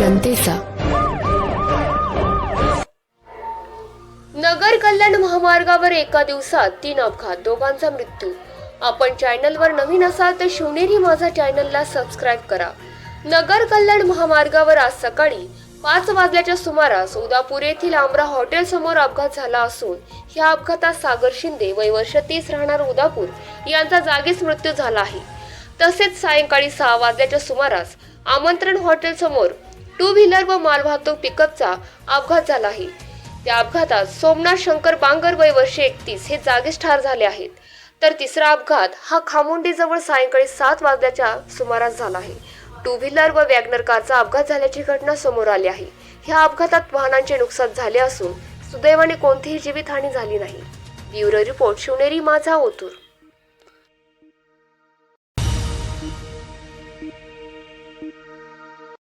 जनतेचा. नगर कल्याण महामार्गावर एका दिवसात 3 अपघात, दोघांचा मृत्यू. आपण चॅनलवर नवीन असाल तर शिवनेरी माझा चॅनलला सबस्क्राईब करा. नगर कल्याण महामार्गावर आज सकाळी 5 वाजल्याच्या सुमारास उदापूर येथील आमरा हॉटेल समोर अपघात झाला असून या अपघातात सागर शिंदे वय वर्ष 30 राहणार उदापूर यांचा जागीच मृत्यू झाला आहे. तसेच सायंकाळी 6 वाजल्याच्या सुमारास आमंत्रण हॉटेल समोर 2 व्हीलर व मालवाहतूक पिकअपचा अपघात झाला आहे. त्या अपघातात सोमनाथ शंकर बांगर वय वर्ष 31 हे जागीच ठार झाले आहेत. तर तिसरा अपघात हा खामोंडीजवळ सायंकाळी 7 वाजल्याच्या सुमारास झाला आहे. 2 व्हीलर व वॅगनर कारचा अपघात झाल्याची घटना समोर आली आहे. ह्या अपघातात वाहनांचे नुकसान झाले असून सुदैवाने कोणतीही जीवितहानी झाली नाही. ब्युरो रिपोर्ट शिवनेरी माझा ओतूर.